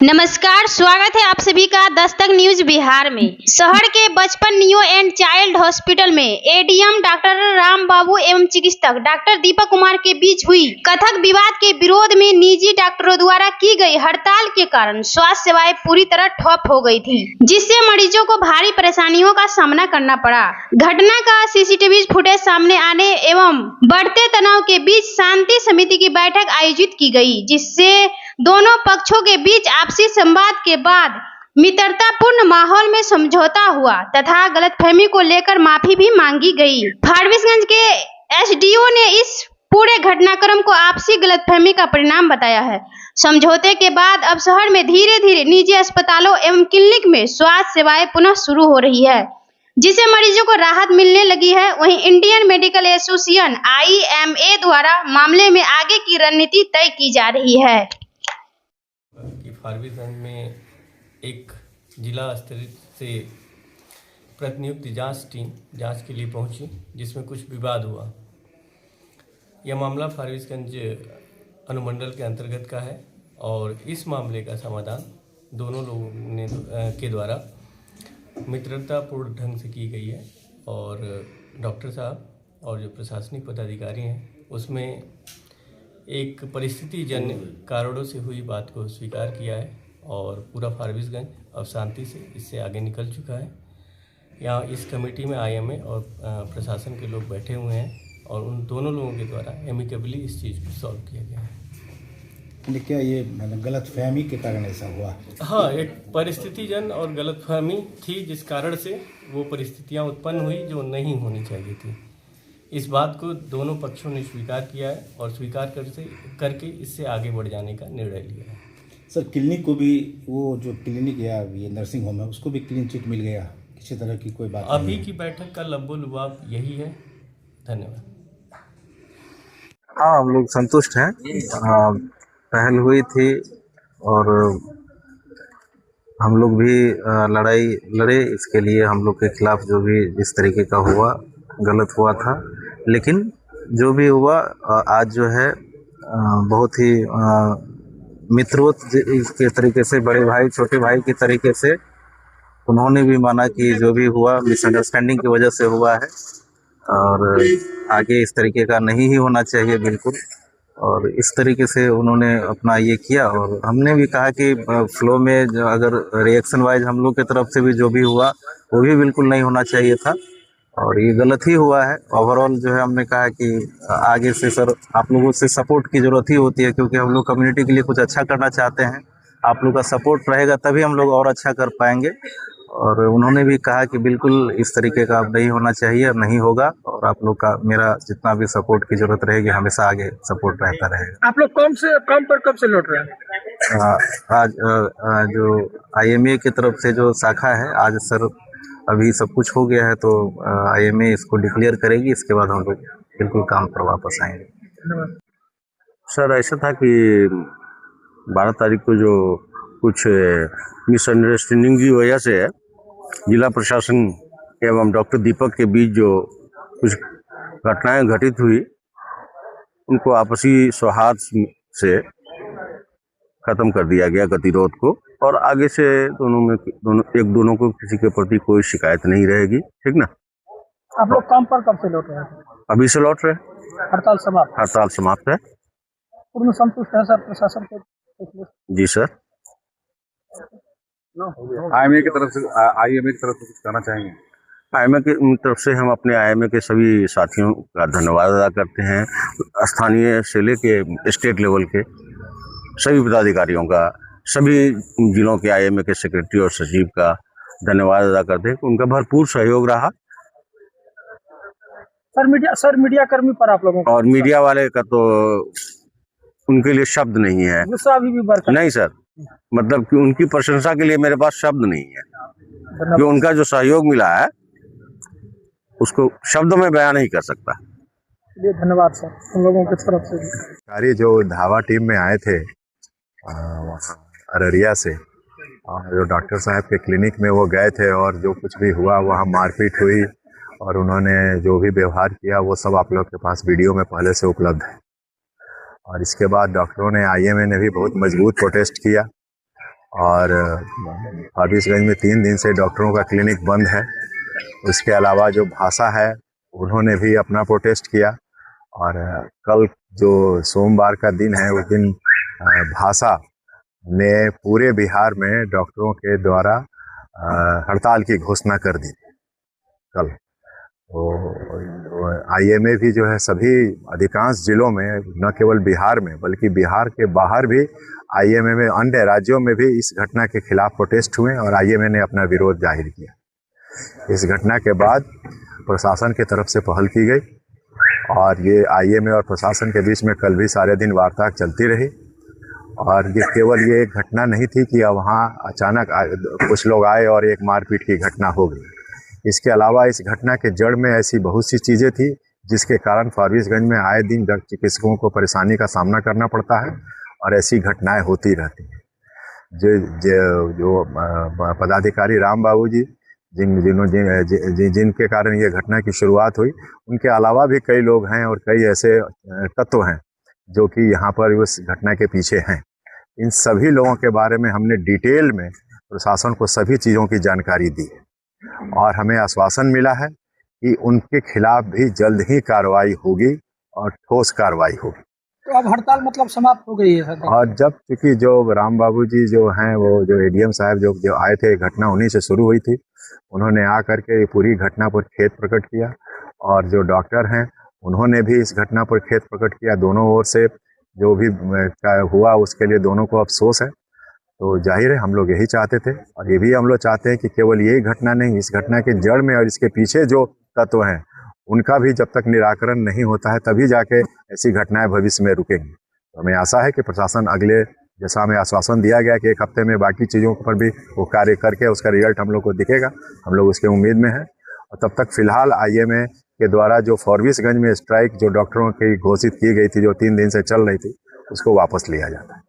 नमस्कार, स्वागत है आप सभी का दस्तक न्यूज बिहार में। शहर के बचपन न्यू एंड चाइल्ड हॉस्पिटल में एडीएम डॉक्टर राम बाबू एवं चिकित्सक डॉक्टर दीपक कुमार के बीच हुई कथक विवाद के विरोध में निजी डॉक्टरों द्वारा की गई हड़ताल के कारण स्वास्थ्य सेवाएं पूरी तरह ठप हो गई थी, जिससे मरीजों को भारी परेशानियों का सामना करना पड़ा। घटना का सीसीटीवी फुटेज सामने आने एवं बढ़ते तनाव के बीच शांति समिति की बैठक आयोजित की गई, जिससे दोनों पक्षों के बीच आपसी संवाद के बाद मित्रतापूर्ण माहौल में समझौता हुआ तथा गलतफहमी को लेकर माफी भी मांगी गई। फारबिसगंज के एसडीओ ने इस पूरे घटनाक्रम को आपसी गलतफहमी का परिणाम बताया है। समझौते के बाद अब शहर में धीरे धीरे निजी अस्पतालों एवं क्लिनिक में स्वास्थ्य सेवाएं पुनः शुरू हो रही है, जिससे मरीजों को राहत मिलने लगी है। वहीं इंडियन मेडिकल एसोसिएशन IMA द्वारा मामले में आगे की रणनीति तय की जा रही है। फारबिसगंज में एक जिला स्तर से प्रतिनियुक्त जांच टीम जांच के लिए पहुंची, जिसमें कुछ विवाद हुआ। यह मामला फारबिसगंज अनुमंडल के अंतर्गत का है और इस मामले का समाधान दोनों लोगों ने के द्वारा मित्रतापूर्ण ढंग से की गई है और डॉक्टर साहब और जो प्रशासनिक पदाधिकारी हैं उसमें एक परिस्थिति जन्य कारणों से हुई बात को स्वीकार किया है और पूरा फारबिसगंज अब शांति से इससे आगे निकल चुका है। यहाँ इस कमेटी में IMA और प्रशासन के लोग बैठे हुए हैं और उन दोनों लोगों के द्वारा एमिकेबली इस चीज़ को सॉल्व किया गया है। क्या ये गलतफहमी के कारण ऐसा हुआ? हाँ, एक परिस्थितिजन और गलतफहमी थी, जिस कारण से वो परिस्थितियाँ उत्पन्न हुई जो नहीं होनी चाहिए थी। इस बात को दोनों पक्षों ने स्वीकार किया है और स्वीकार करके इससे आगे बढ़ जाने का निर्णय लिया है। सर, क्लिनिक को भी, वो जो क्लिनिक या ये नर्सिंग होम है, उसको भी क्लीन चिट मिल गया? किसी तरह की कोई बात अभी नहीं की बैठक का लब्बो लुबाब यही है। धन्यवाद। हाँ, हम लोग संतुष्ट हैं। पहल हुई थी और हम लोग भी लड़ाई लड़े इसके लिए। हम लोग के खिलाफ जो भी इस तरीके का हुआ गलत हुआ था, लेकिन जो भी हुआ आज जो है बहुत ही मित्रवत के तरीके से, बड़े भाई छोटे भाई के तरीके से उन्होंने भी माना कि जो भी हुआ मिसअंडरस्टैंडिंग की वजह से हुआ है और आगे इस तरीके का नहीं ही होना चाहिए बिल्कुल। और इस तरीके से उन्होंने अपना ये किया और हमने भी कहा कि फ्लो में जो अगर रिएक्शन वाइज हम लोग की तरफ से भी जो भी हुआ वो भी बिल्कुल नहीं होना चाहिए था और ये गलत ही हुआ है। ओवरऑल जो है हमने कहा कि आगे से सर आप लोगों से सपोर्ट की ज़रूरत ही होती है, क्योंकि हम लोग कम्युनिटी के लिए कुछ अच्छा करना चाहते हैं। आप लोग का सपोर्ट रहेगा तभी हम लोग और अच्छा कर पाएंगे। और उन्होंने भी कहा कि बिल्कुल इस तरीके का अब नहीं होना चाहिए, अब नहीं होगा और आप लोग का मेरा जितना भी सपोर्ट की ज़रूरत रहेगी हमेशा आगे सपोर्ट रहता रहेगा। आप लोग कम पर कब से लौट रहे हैं? आज जो IMA की तरफ से जो शाखा है, आज सर अभी सब कुछ हो गया है तो IMA इसको डिक्लेयर करेगी, इसके बाद हम लोग बिल्कुल काम पर वापस आएंगे। सर ऐसा था कि 12 तारीख को जो कुछ मिसअंडरस्टैंडिंग की वजह से जिला प्रशासन एवं डॉक्टर दीपक के बीच जो कुछ घटनाएं घटित हुई, उनको आपसी सौहार्द से ख़त्म कर दिया गया गतिरोध को और आगे से दोनों को किसी के प्रति कोई शिकायत नहीं रहेगी। ठीक ना? आप लोग काम पर कब से लौट रहे हैं? अभी से लौट रहे। हड़ताल समाप्त है। पूर्ण संतुष्ट है सर प्रशासन के? जी सर। IMA की तरफ से कुछ कहना चाहेंगे? IMA की तरफ से हम अपने IMA के सभी साथियों का धन्यवाद अदा करते हैं। स्थानीय से लेके स्टेट लेवल के सभी पदाधिकारियों का, सभी जिलों के IMA के सेक्रेटरी और सचिव का धन्यवाद अदा करते हैं। उनका भरपूर सहयोग रहा। सर मीडिया कर्मी पर आप लोगों का और मीडिया वाले का तो उनके लिए शब्द नहीं है। गुस्सा अभी भी बरकरार नहीं सर, मतलब कि उनकी प्रशंसा के लिए मेरे पास शब्द नहीं है, कि उनका जो सहयोग मिला है उसको शब्दों में बयान नहीं कर सकता। धन्यवाद सर हम लोगों की तरफ से। सारी जो धावा टीम में आए थे अररिया से, जो डॉक्टर साहब के क्लिनिक में वो गए थे और जो कुछ भी हुआ वहाँ मारपीट हुई और उन्होंने जो भी व्यवहार किया वो सब आप लोग के पास वीडियो में पहले से उपलब्ध है। और इसके बाद डॉक्टरों ने IMA ने भी बहुत मजबूत प्रोटेस्ट किया और फारबिसगंज में 3 दिन से डॉक्टरों का क्लिनिक बंद है। उसके अलावा जो भाषा है उन्होंने भी अपना प्रोटेस्ट किया और कल जो सोमवार का दिन है उस दिन भाषा ने पूरे बिहार में डॉक्टरों के द्वारा हड़ताल की घोषणा कर दी कल। तो आईएमए भी जो है सभी अधिकांश जिलों में, न केवल बिहार में बल्कि बिहार के बाहर भी आईएमए में अन्य राज्यों में भी इस घटना के खिलाफ प्रोटेस्ट हुए और आईएमए ने अपना विरोध जाहिर किया। इस घटना के बाद प्रशासन की तरफ से पहल की गई और ये आईएमए और प्रशासन के बीच में कल भी सारे दिन वार्ता चलती रही। और ये केवल ये एक घटना नहीं थी कि वहाँ अचानक कुछ लोग आए और एक मारपीट की घटना हो गई। इसके अलावा इस घटना के जड़ में ऐसी बहुत सी चीज़ें थी जिसके कारण फारबिसगंज में आए दिन चिकित्सकों को परेशानी का सामना करना पड़ता है और ऐसी घटनाएं होती रहती हैं। जो पदाधिकारी राम बाबू जी जिनके कारण ये घटना की शुरुआत हुई, उनके अलावा भी कई लोग हैं और कई ऐसे तत्व हैं जो कि यहाँ पर उस घटना के पीछे हैं। इन सभी लोगों के बारे में हमने डिटेल में प्रशासन को सभी चीज़ों की जानकारी दी और हमें आश्वासन मिला है कि उनके खिलाफ भी जल्द ही कार्रवाई होगी और ठोस कार्रवाई होगी। तो अब हड़ताल मतलब समाप्त हो गई है सर? और जब चूँकि जो राम बाबू जी जो हैं वो जो एडीएम साहब जो आए थे, घटना उन्हीं से शुरू हुई थी। उन्होंने आकर के पूरी घटना पर खेद प्रकट किया और जो डॉक्टर हैं उन्होंने भी इस घटना पर खेद प्रकट किया। दोनों ओर से जो भी हुआ उसके लिए दोनों को अफसोस है। तो जाहिर है हम लोग यही चाहते थे और ये भी हम लोग चाहते हैं कि केवल यही घटना नहीं, इस घटना के जड़ में और इसके पीछे जो तत्व हैं उनका भी जब तक निराकरण नहीं होता है तभी जाके ऐसी घटनाएं भविष्य में रुकेंगी। तो हमें आशा है कि प्रशासन अगले, जैसा हमें आश्वासन दिया गया कि 1 हफ्ते में बाकी चीज़ों पर भी वो कार्य करके उसका रिजल्ट हम लोग को दिखेगा, हम लोग उसके उम्मीद में हैं। और तब तक फिलहाल आईएमए के द्वारा जो फारबिसगंज में स्ट्राइक जो डॉक्टरों की घोषित की गई थी, जो 3 दिन से चल रही थी, उसको वापस लिया जाता है।